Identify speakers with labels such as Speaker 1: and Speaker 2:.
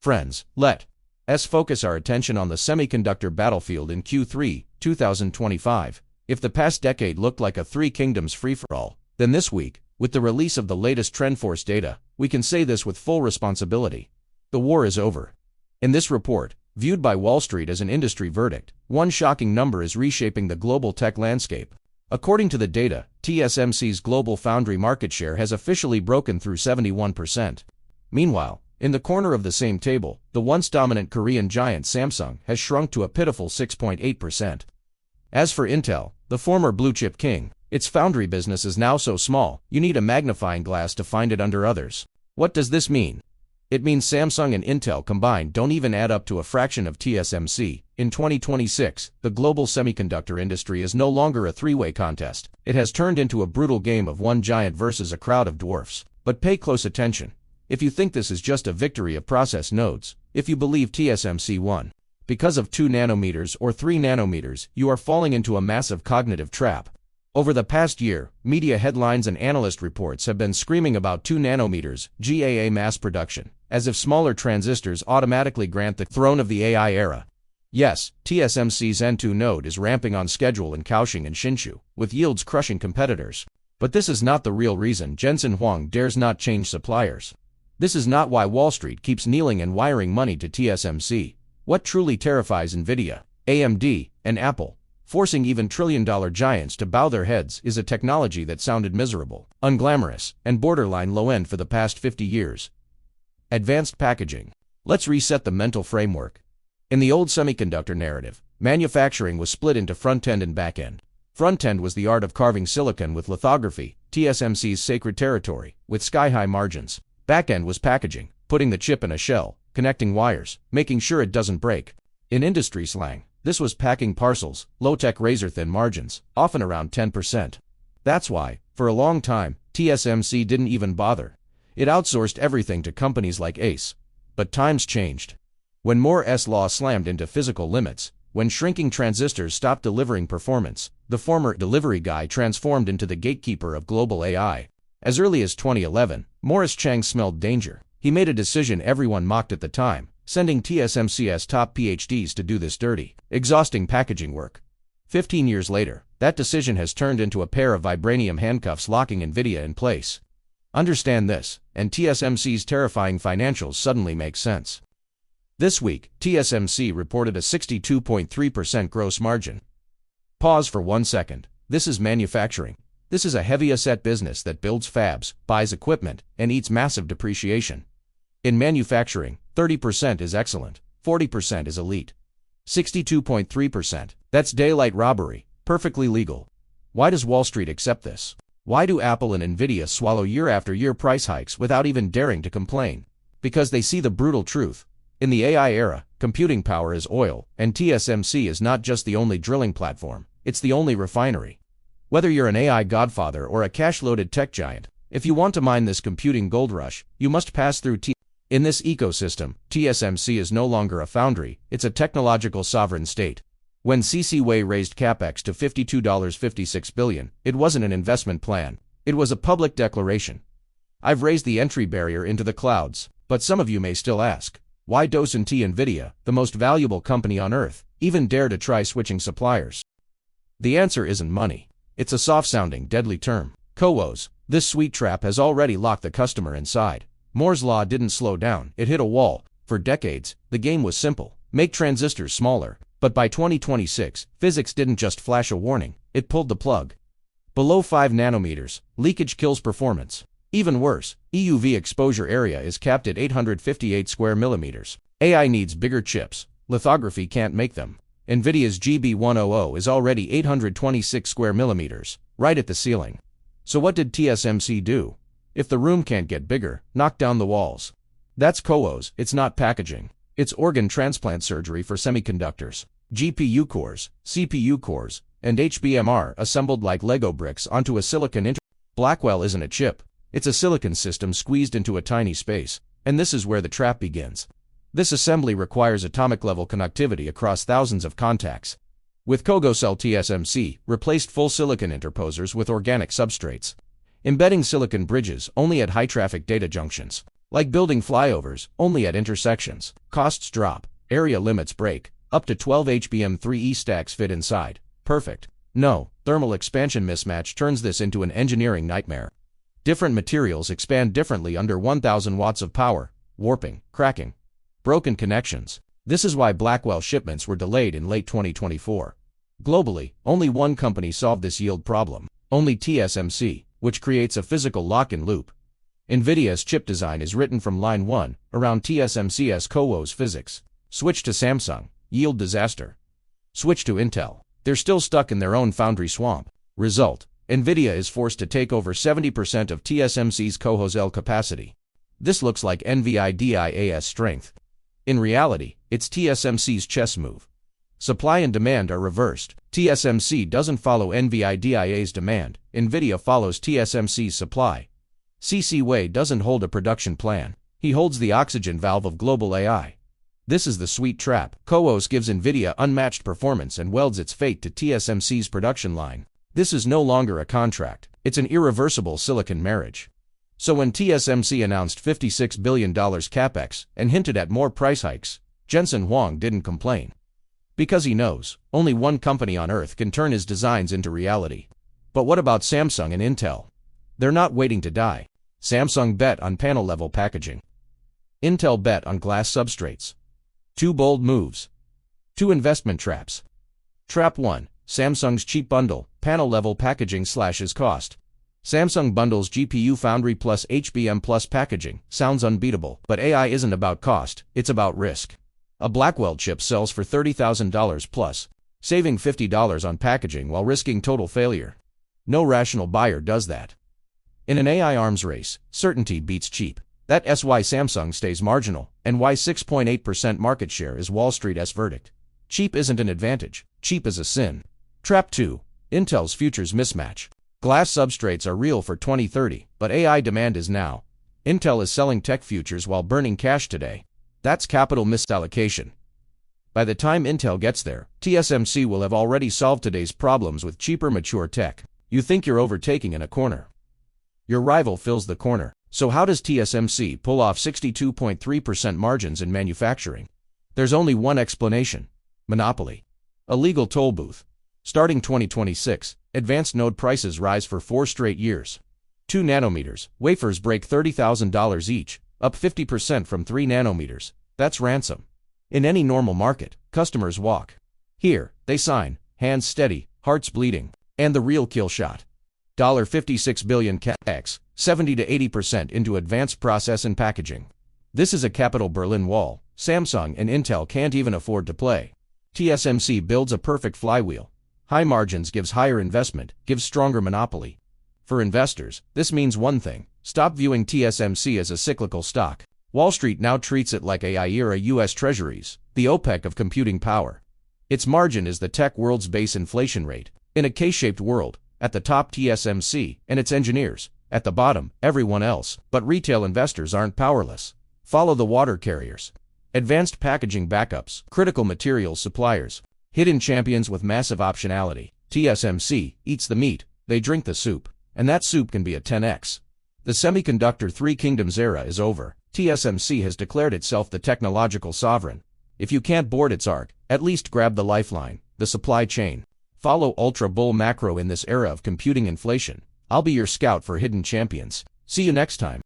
Speaker 1: Friends, let's focus our attention on the semiconductor battlefield in Q3 2025. If the past decade looked like a Three Kingdoms free-for-all, then this week, with the release of the latest TrendForce data, we can say this with full responsibility. The war is over. In this report, viewed by Wall Street as an industry verdict, one shocking number is reshaping the global tech landscape. According to the data, TSMC's global foundry market share has officially broken through 71%. Meanwhile, in the corner of the same table, the once dominant Korean giant Samsung has shrunk to a pitiful 6.8%. As for Intel, the former blue-chip king, its foundry business is now so small, you need a magnifying glass to find it under others. What does this mean? It means Samsung and Intel combined don't even add up to a fraction of TSMC. In 2026, the global semiconductor industry is no longer a three-way contest. It has turned into a brutal game of one giant versus a crowd of dwarfs. But pay close attention. If you think this is just a victory of process nodes, if you believe TSMC won because of 2 nanometers or 3 nanometers, you are falling into a massive cognitive trap. Over the past year, media headlines and analyst reports have been screaming about 2 nanometers GAA mass production, as if smaller transistors automatically grant the throne of the AI era. Yes, TSMC's N2 node is ramping on schedule in Kaohsiung and Hsinchu, with yields crushing competitors. But this is not the real reason Jensen Huang dares not change suppliers. This is not why Wall Street keeps kneeling and wiring money to TSMC. What truly terrifies NVIDIA, AMD, and Apple, forcing even trillion-dollar giants to bow their heads, is a technology that sounded miserable, unglamorous, and borderline low-end for the past 50 years. Advanced packaging. Let's reset the mental framework. In the old semiconductor narrative, manufacturing was split into front-end and back-end. Front-end was the art of carving silicon with lithography, TSMC's sacred territory, with sky-high margins. Back-end was packaging, putting the chip in a shell, connecting wires, making sure it doesn't break. In industry slang, this was packing parcels, low-tech razor-thin margins, often around 10%. That's why, for a long time, TSMC didn't even bother. It outsourced everything to companies like Ace. But times changed. When Moore's law slammed into physical limits, when shrinking transistors stopped delivering performance, the former delivery guy transformed into the gatekeeper of global AI. As early as 2011, Morris Chang smelled danger. He made a decision everyone mocked at the time, sending TSMC's top PhDs to do this dirty, exhausting packaging work. 15 years later, that decision has turned into a pair of vibranium handcuffs locking NVIDIA in place. Understand this, and TSMC's terrifying financials suddenly make sense. This week, TSMC reported a 62.3% gross margin. Pause for 1 second. This is manufacturing. This is a heavy asset business that builds fabs, buys equipment, and eats massive depreciation. In manufacturing, 30% is excellent, 40% is elite. 62.3%, that's daylight robbery, perfectly legal. Why does Wall Street accept this? Why do Apple and NVIDIA swallow year after year price hikes without even daring to complain? Because they see the brutal truth. In the AI era, computing power is oil, and TSMC is not just the only drilling platform, it's the only refinery. Whether you're an AI godfather or a cash-loaded tech giant, if you want to mine this computing gold rush, you must pass through In this ecosystem, TSMC is no longer a foundry, it's a technological sovereign state. When C.C. Wei raised capex to $52.56 billion, it wasn't an investment plan. It was a public declaration. I've raised the entry barrier into the clouds, but some of you may still ask, why doesn't NVIDIA, the most valuable company on earth, even dare to try switching suppliers? The answer isn't money. It's a soft-sounding, deadly term. CoWoS. This sweet trap has already locked the customer inside. Moore's law didn't slow down, it hit a wall. For decades, the game was simple. Make transistors smaller. But by 2026, physics didn't just flash a warning, it pulled the plug. Below 5 nanometers, leakage kills performance. Even worse, EUV exposure area is capped at 858 square millimeters. AI needs bigger chips. Lithography can't make them. NVIDIA's GB100 is already 826 square millimeters, right at the ceiling. So what did TSMC do? If the room can't get bigger, knock down the walls. That's CoWoS, it's not packaging. It's organ transplant surgery for semiconductors. GPU cores, CPU cores, and HBM assembled like Lego bricks onto a silicon Blackwell isn't a chip. It's a silicon system squeezed into a tiny space, and this is where the trap begins. This assembly requires atomic-level connectivity across thousands of contacts. With CoWoS, TSMC replaced full silicon interposers with organic substrates, embedding silicon bridges only at high-traffic data junctions. Like building flyovers, only at intersections. Costs drop, area limits break, up to 12 HBM3E stacks fit inside. Perfect. No, thermal expansion mismatch turns this into an engineering nightmare. Different materials expand differently under 1000 watts of power, warping, cracking, broken connections. This is why Blackwell shipments were delayed in late 2024. Globally, only one company solved this yield problem, only TSMC, which creates a physical lock-in loop. NVIDIA's chip design is written from line 1, around TSMC's CoWoS physics. Switch to Samsung, yield disaster. Switch to Intel. They're still stuck in their own foundry swamp. Result, NVIDIA is forced to take over 70% of TSMC's CoWoS capacity. This looks like NVIDIA's strength. In reality, it's TSMC's chess move. Supply and demand are reversed. TSMC doesn't follow NVIDIA's demand, NVIDIA follows TSMC's supply. C.C. Wei doesn't hold a production plan. He holds the oxygen valve of global AI. This is the sweet trap. CoWoS gives NVIDIA unmatched performance and welds its fate to TSMC's production line. This is no longer a contract. It's an irreversible silicon marriage. So when TSMC announced $56 billion capex and hinted at more price hikes, Jensen Huang didn't complain. Because he knows, only one company on Earth can turn his designs into reality. But what about Samsung and Intel? They're not waiting to die. Samsung bet on panel-level packaging. Intel bet on glass substrates. Two bold moves. Two investment traps. Trap 1. Samsung's cheap bundle, panel-level packaging slashes cost. Samsung bundles GPU Foundry plus HBM plus packaging. Sounds unbeatable, but AI isn't about cost, it's about risk. A Blackwell chip sells for $30,000 plus, saving $50 on packaging while risking total failure. No rational buyer does that. In an AI arms race, certainty beats cheap. That's why Samsung stays marginal, and why 6.8% market share is Wall Street's verdict. Cheap isn't an advantage, cheap is a sin. Trap 2. Intel's futures mismatch. Glass substrates are real for 2030, but AI demand is now. Intel is selling tech futures while burning cash today. That's capital misallocation. By the time Intel gets there, TSMC will have already solved today's problems with cheaper mature tech. You think you're overtaking in a corner. Your rival fills the corner. So how does TSMC pull off 62.3% margins in manufacturing? There's only one explanation. Monopoly. A legal toll booth. Starting 2026, advanced node prices rise for 4 straight years. 2 nanometers, wafers break $30,000 each, up 50% from 3 nanometers. That's ransom. In any normal market, customers walk. Here, they sign, hands steady, hearts bleeding. And the real kill shot. $56 billion capex, 70 to 80% into advanced process and packaging. This is a capital Berlin Wall. Samsung and Intel can't even afford to play. TSMC builds a perfect flywheel. High margins gives higher investment, gives stronger monopoly. For investors, this means one thing: stop viewing TSMC as a cyclical stock. Wall Street now treats it like AI-era US Treasuries, the OPEC of computing power. Its margin is the tech world's base inflation rate. In a K-shaped world, at the top TSMC and its engineers, at the bottom, everyone else. But retail investors aren't powerless. Follow the water carriers. Advanced packaging backups, critical materials suppliers, hidden champions with massive optionality. TSMC eats the meat, they drink the soup, and that soup can be a 10x. The semiconductor Three Kingdoms era is over. TSMC has declared itself the technological sovereign. If you can't board its arc, at least grab the lifeline, the supply chain. Follow ultra bull macro in this era of computing inflation. I'll be your scout for hidden champions. See you next time.